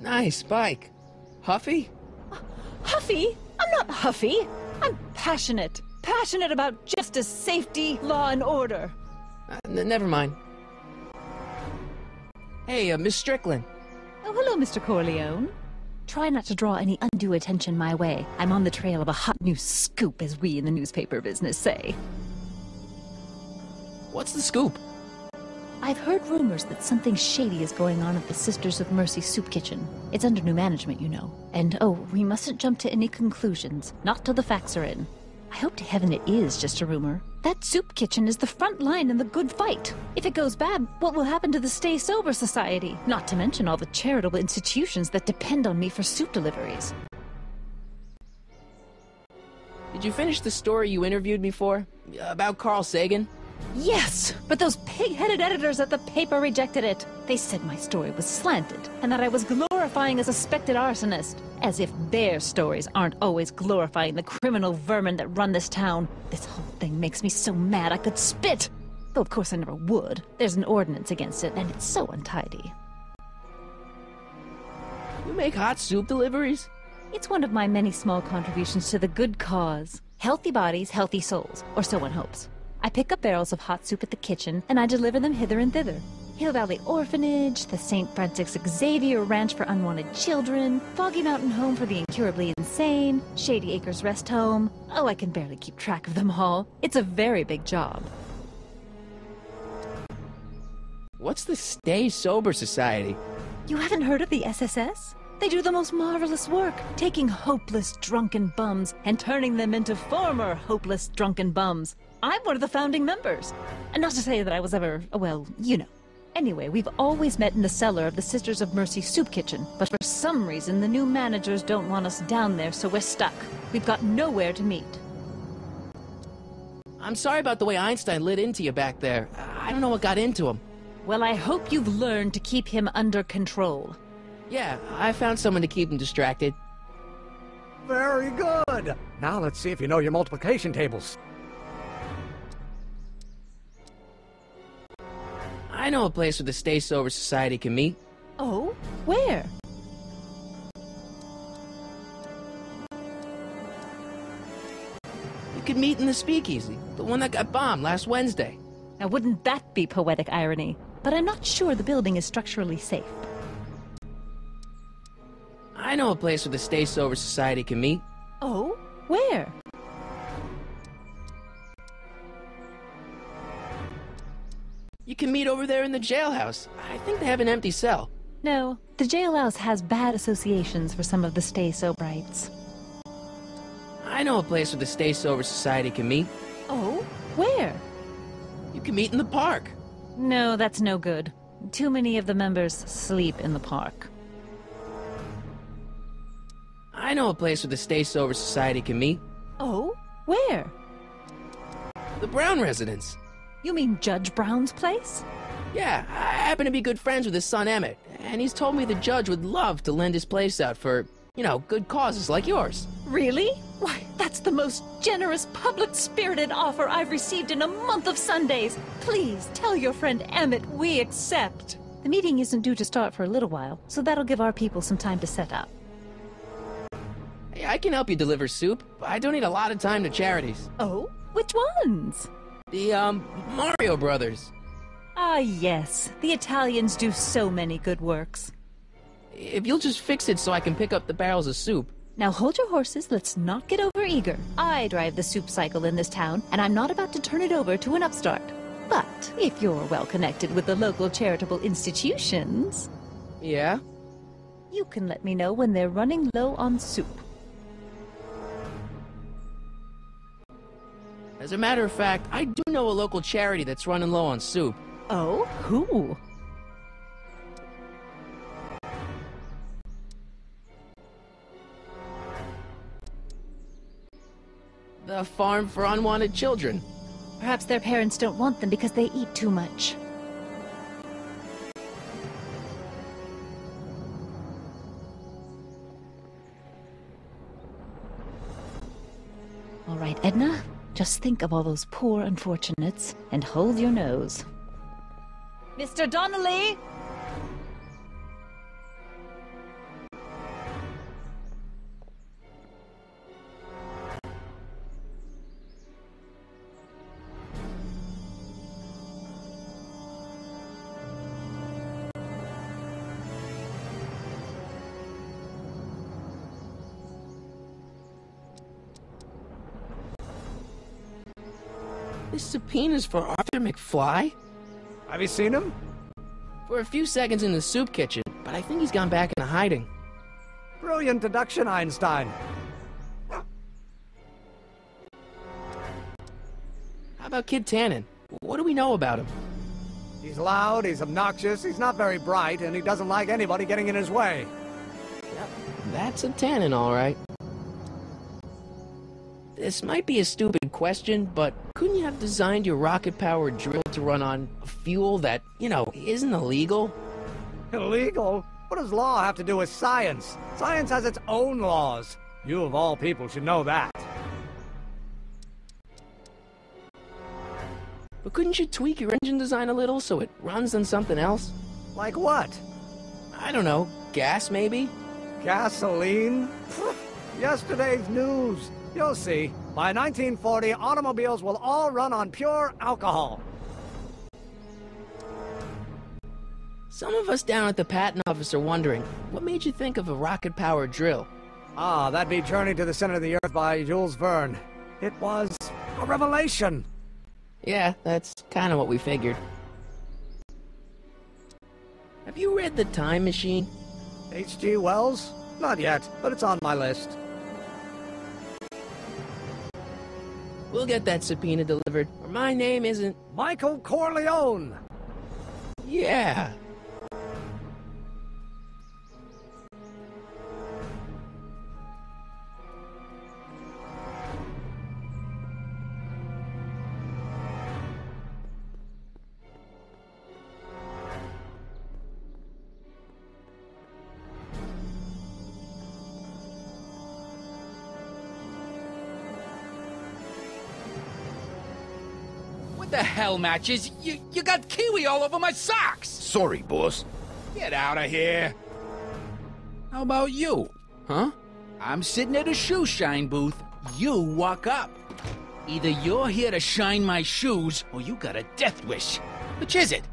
Nice bike. Huffy? Huffy? I'm not huffy. I'm passionate. Passionate about justice, safety, law, and order. Never mind. Hey, Miss Strickland. Oh, hello, Mr. Corleone. Try not to draw any undue attention my way. I'm on the trail of a hot new scoop, as we in the newspaper business say. What's the scoop? I've heard rumors that something shady is going on at the Sisters of Mercy soup kitchen. It's under new management, you know. And oh, we mustn't jump to any conclusions, not till the facts are in. I hope to heaven it is just a rumor. That soup kitchen is the front line in the good fight. If it goes bad, what will happen to the Stay Sober Society? Not to mention all the charitable institutions that depend on me for soup deliveries. Did you finish the story you interviewed me for? About Carl Sagan? Yes, but those pig-headed editors at the paper rejected it. They said my story was slanted, and that I was glorifying a suspected arsonist. As if their stories aren't always glorifying the criminal vermin that run this town. This whole thing makes me so mad I could spit! Though of course I never would. There's an ordinance against it, and it's so untidy. You make hot soup deliveries? It's one of my many small contributions to the good cause. Healthy bodies, healthy souls, or so one hopes. I pick up barrels of hot soup at the kitchen, and I deliver them hither and thither. Hill Valley Orphanage, the St. Francis Xavier Ranch for Unwanted Children, Foggy Mountain Home for the Incurably Insane, Shady Acres Rest Home. Oh, I can barely keep track of them all. It's a very big job. What's the Stay Sober Society? You haven't heard of the SSS? They do the most marvelous work, taking hopeless drunken bums and turning them into former hopeless drunken bums. I'm one of the founding members. And not to say that I was ever, well, you know. Anyway, we've always met in the cellar of the Sisters of Mercy soup kitchen, but for some reason the new managers don't want us down there, so we're stuck. We've got nowhere to meet. I'm sorry about the way Einstein lit into you back there. I don't know what got into him. Well, I hope you've learned to keep him under control. Yeah, I found someone to keep him distracted. Very good. Now let's see if you know your multiplication tables. I know a place where the Stay Sober Society can meet. Oh? Where? You could meet in the Speakeasy, the one that got bombed last Wednesday. Now wouldn't that be poetic irony? But I'm not sure the building is structurally safe. I know a place where the Stay Sober Society can meet. Oh? Where? You can meet over there in the jailhouse. I think they have an empty cell. No, the jailhouse has bad associations for some of the Stay Sobrites. I know a place where the Stay Sober Society can meet. Oh? Where? You can meet in the park. No, that's no good. Too many of the members sleep in the park. I know a place where the Stay Sober Society can meet. Oh? Where? The Brown residence. You mean Judge Brown's place? Yeah, I happen to be good friends with his son Emmett, and he's told me the judge would love to lend his place out for, you know, good causes like yours. Really? Why, that's the most generous, public-spirited offer I've received in a month of Sundays. Please, tell your friend Emmett we accept. The meeting isn't due to start for a little while, so that'll give our people some time to set up. Hey, I can help you deliver soup. I donate a lot of time to charities. Oh? Which ones? The, Mario Brothers. Ah, yes. The Italians do so many good works. If you'll just fix it so I can pick up the barrels of soup. Now hold your horses, let's not get over-eager. I drive the soup cycle in this town, and I'm not about to turn it over to an upstart. But if you're well connected with the local charitable institutions... Yeah? You can let me know when they're running low on soup. As a matter of fact, I do know a local charity that's running low on soup. Oh? Who? The Farm for Unwanted Children. Perhaps their parents don't want them because they eat too much. All right, Edna. Just think of all those poor unfortunates and hold your nose. Mr. Donnelly! This subpoena's for Arthur McFly? Have you seen him? For a few seconds in the soup kitchen, but I think he's gone back into hiding. Brilliant deduction, Einstein. How about Kid Tannen? What do we know about him? He's loud, he's obnoxious, he's not very bright, and he doesn't like anybody getting in his way. Yep, that's a Tannen, all right. This might be a stupid question, but couldn't you have designed your rocket-powered drill to run on fuel that, isn't illegal? Illegal? What does law have to do with science? Science has its own laws. You, of all people, should know that. But couldn't you tweak your engine design a little so it runs on something else? Like what? I don't know, gas maybe? Gasoline? Yesterday's news. You'll see. By 1940, automobiles will all run on pure alcohol. Some of us down at the patent office are wondering, what made you think of a rocket-powered drill? Ah, that'd be Journey to the Center of the Earth by Jules Verne. It was a revelation. Yeah, that's kind of what we figured. Have you read The Time Machine? H.G. Wells? Not yet, but it's on my list. We'll get that subpoena delivered, or my name isn't... Michael Corleone! Yeah. What the hell, Matches? You got kiwi all over my socks! Sorry, boss. Get out of here! How about you? Huh? I'm sitting at a shoe shine booth. You walk up. Either you're here to shine my shoes, or you got a death wish. Which is it?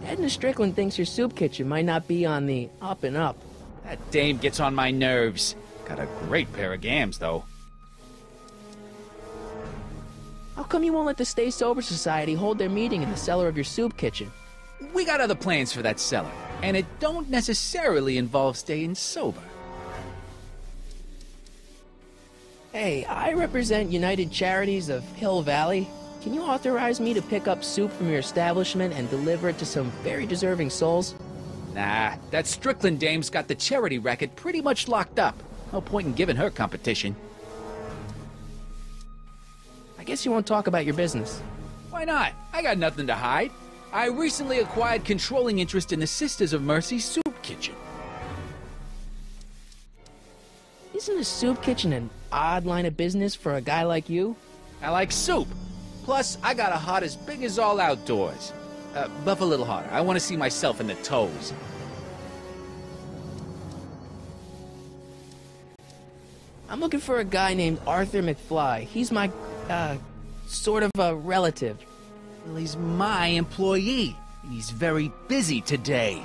Edna Strickland thinks your soup kitchen might not be on the up and up. That dame gets on my nerves. Got a great pair of gams, though. How come you won't let the Stay Sober Society hold their meeting in the cellar of your soup kitchen? We got other plans for that cellar, and it don't necessarily involve staying sober. Hey, I represent United Charities of Hill Valley. Can you authorize me to pick up soup from your establishment and deliver it to some very deserving souls? Nah, that Strickland dame's got the charity racket pretty much locked up. No point in giving her competition. I guess you won't talk about your business. Why not? I got nothing to hide. I recently acquired controlling interest in the Sisters of Mercy soup kitchen. Isn't a soup kitchen an odd line of business for a guy like you? I like soup. Plus, I got a heart as big as all outdoors. Buff a little harder. I want to see myself in the toes. I'm looking for a guy named Arthur McFly. He's my, sort of a relative. Well, he's my employee. And he's very busy today.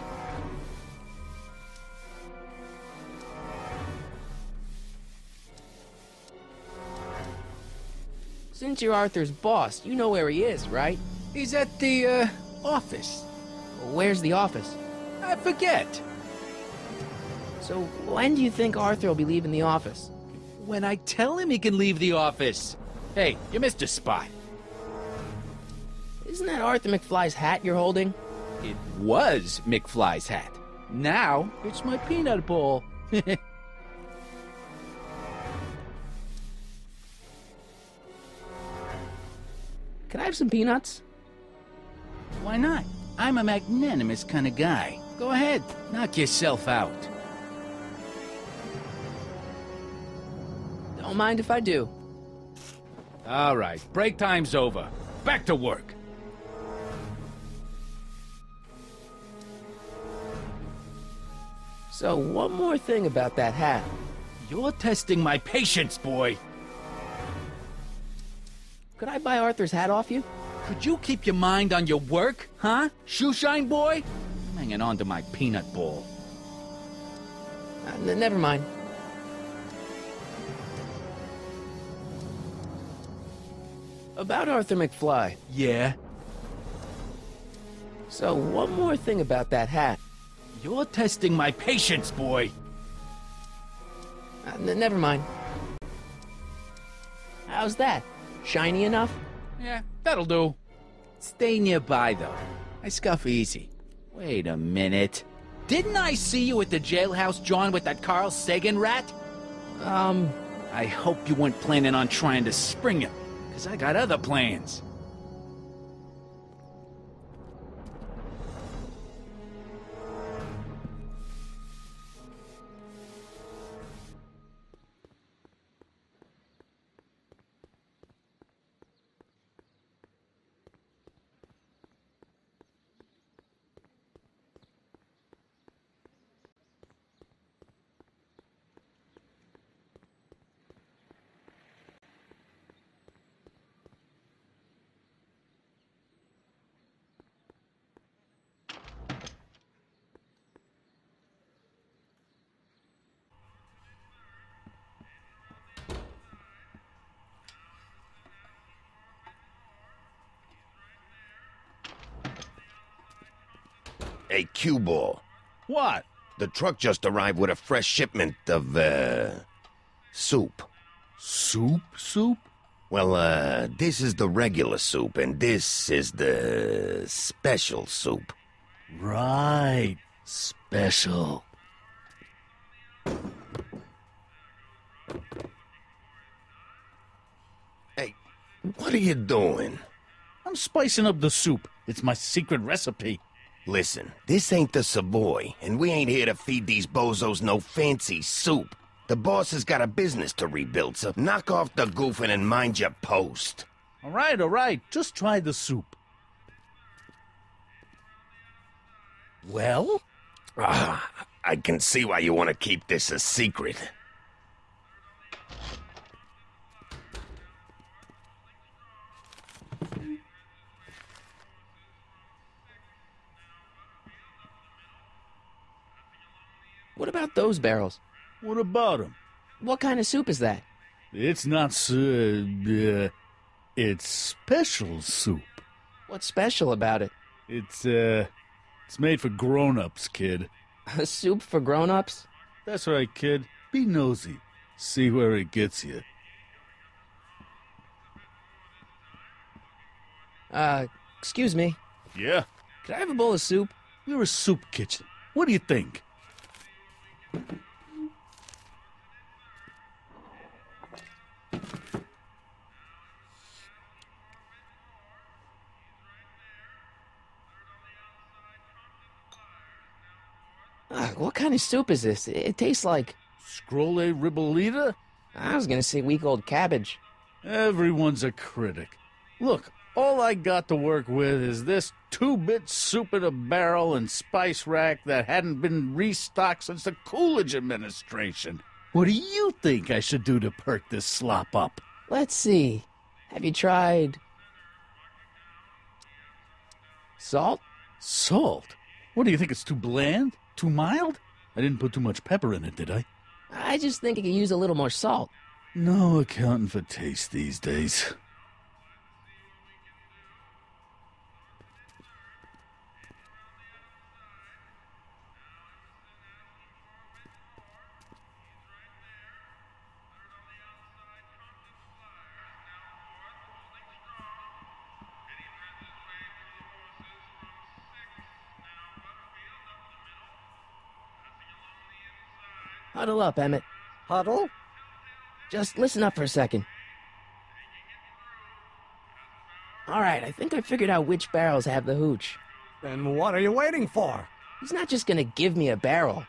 Since you're Arthur's boss, you know where he is, right? He's at the, office. Where's the office? I forget. So when do you think Arthur will be leaving the office? When I tell him he can leave the office. Hey, you missed a spot. Isn't that Arthur McFly's hat you're holding? It was McFly's hat. Now, it's my peanut ball. Can I have some peanuts? Why not? I'm a magnanimous kind of guy. Go ahead, knock yourself out. Don't mind if I do. All right, break time's over. Back to work. So, one more thing about that hat. You're testing my patience, boy. Could I buy Arthur's hat off you? Could you keep your mind on your work, huh? Shoeshine boy? I'm hanging on to my peanut ball. Never mind. About Arthur McFly. Yeah? So, one more thing about that hat. You're testing my patience, boy. Never mind. How's that? Shiny enough? Yeah, that'll do. Stay nearby, though. I scuff easy. Wait a minute. Didn't I see you at the jailhouse, John, with that Carl Sagan rat? I hope you weren't planning on trying to spring him, because I got other plans. Hey, Q-Ball. What? The truck just arrived with a fresh shipment of, soup. Soup? Well, this is the regular soup, and this is the special soup. Right. Special. Hey, what are you doing? I'm spicing up the soup. It's my secret recipe. Listen, this ain't the Savoy, and we ain't here to feed these bozos no fancy soup. The boss has got a business to rebuild, so knock off the goofing and mind your post. All right. Just try the soup. Well? I can see why you want to keep this a secret. What about those barrels? What about them? What kind of soup is that? It's not it's special soup. What's special about it? It's made for grown-ups, kid. A soup for grown-ups? That's right, kid. Be nosy. See where it gets you. Excuse me. Yeah? Could I have a bowl of soup? You're a soup kitchen. What do you think? What kind of soup is this? It tastes like... Scrolle ribolita? I was gonna say week old cabbage. Everyone's a critic. Look, all I got to work with is this 2-bit soup in a barrel and spice rack that hadn't been restocked since the Coolidge administration. What do you think I should do to perk this slop up? Let's see. Have you tried... salt? Salt? What do you think, it's too bland? Too mild? I didn't put too much pepper in it, did I? I just think it could use a little more salt. No accounting for taste these days. Huddle up, Emmett. Huddle? Just listen up for a second. Alright, I think I figured out which barrels have the hooch. Then what are you waiting for? He's not just gonna give me a barrel.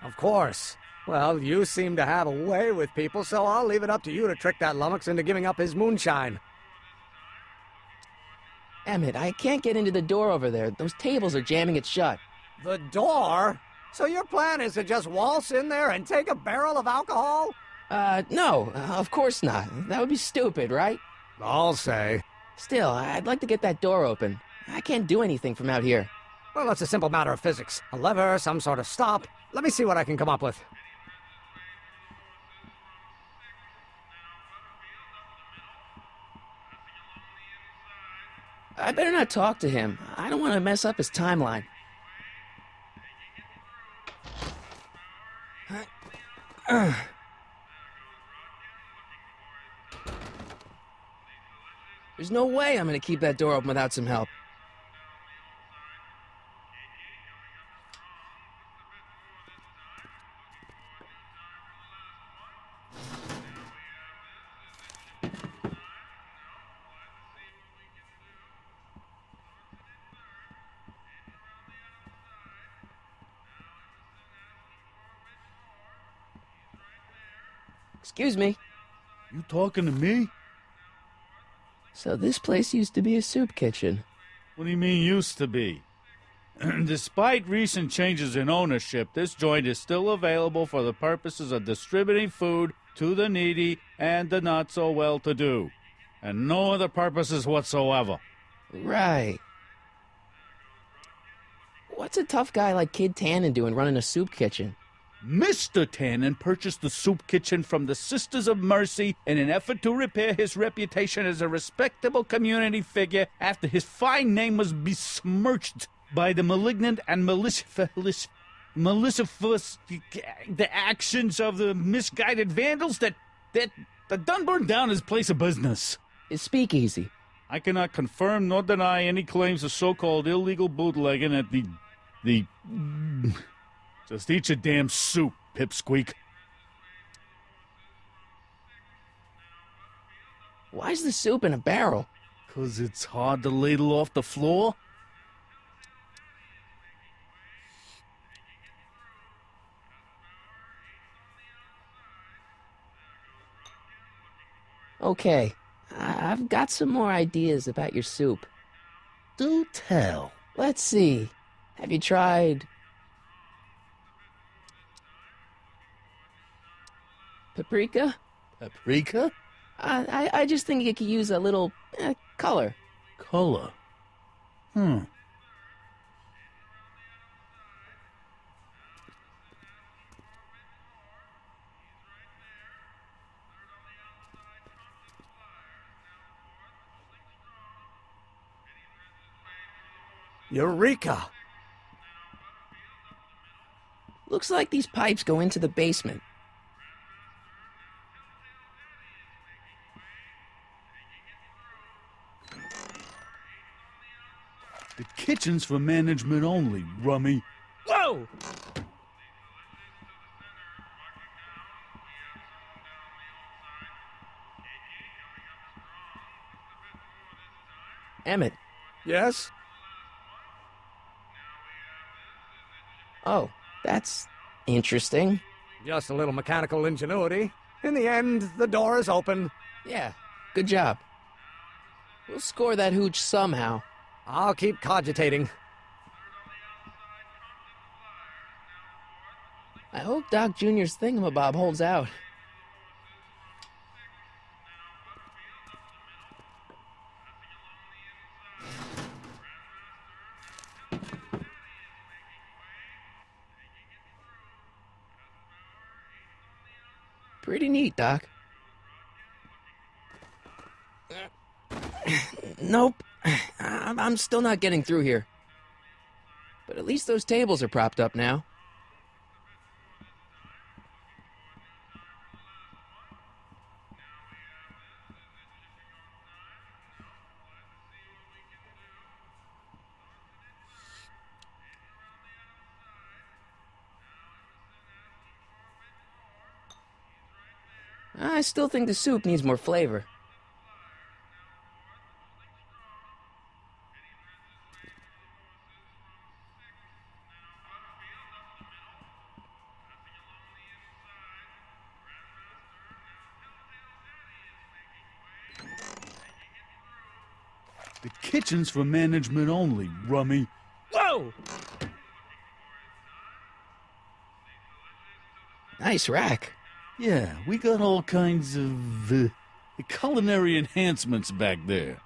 Of course. Well, you seem to have a way with people, so I'll leave it up to you to trick that lummox into giving up his moonshine. Emmett, I can't get into the door over there. Those tables are jamming it shut. The door? So your plan is to just waltz in there and take a barrel of alcohol? No, of course not. That would be stupid, right? I'll say. Still, I'd like to get that door open. I can't do anything from out here. Well, it's a simple matter of physics. A lever, some sort of stop. Let me see what I can come up with. I better not talk to him. I don't want to mess up his timeline. There's no way I'm gonna keep that door open without some help. Excuse me. You talking to me? So this place used to be a soup kitchen. What do you mean used to be? Despite recent changes in ownership, this joint is still available for the purposes of distributing food to the needy and the not-so-well-to-do, and no other purposes whatsoever. Right. What's a tough guy like Kid Tannen doing running a soup kitchen? Mr. Tannen purchased the soup kitchen from the Sisters of Mercy in an effort to repair his reputation as a respectable community figure after his fine name was besmirched by the malignant and malicious the actions of the misguided vandals that done burned down his place of business. His speakeasy. I cannot confirm nor deny any claims of so-called illegal bootlegging at the Just eat your damn soup, pipsqueak. Why's the soup in a barrel? 'Cause it's hard to ladle off the floor? Okay, I've got some more ideas about your soup. Do tell. Let's see. Have you tried paprika? Paprika? I just think it could use a little color. Color? Eureka! Looks like these pipes go into the basement. The kitchen's for management only, rummy. Whoa! Emmett. Yes? Oh, that's interesting. Just a little mechanical ingenuity. In the end, the door is open. Yeah, good job. We'll score that hooch somehow. I'll keep cogitating. I hope Doc Jr.'s thingamabob holds out. Pretty neat, Doc. Nope. I'm still not getting through here. But at least those tables are propped up now. I still think the soup needs more flavor. The kitchen's for management only, rummy. Whoa! Nice rack. Yeah, we got all kinds of culinary enhancements back there.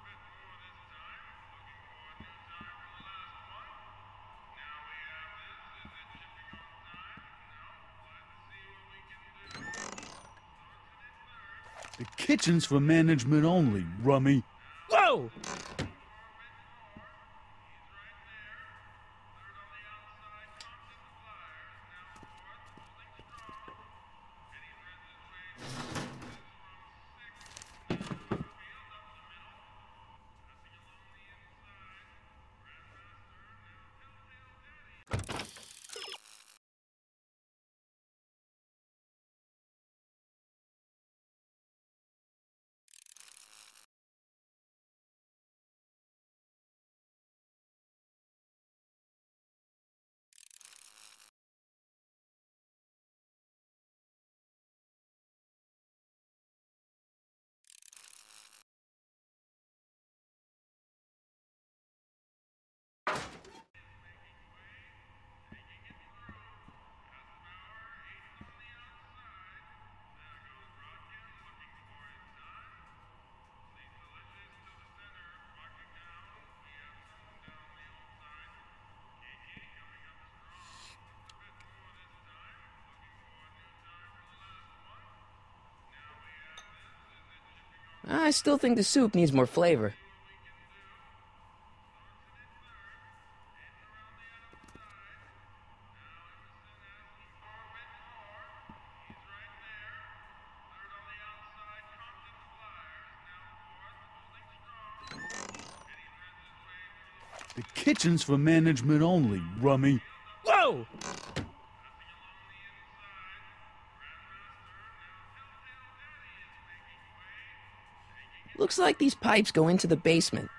The kitchen's for management only, rummy. Whoa! I still think the soup needs more flavor. The kitchen's for management only, rummy. Whoa! Looks like these pipes go into the basement.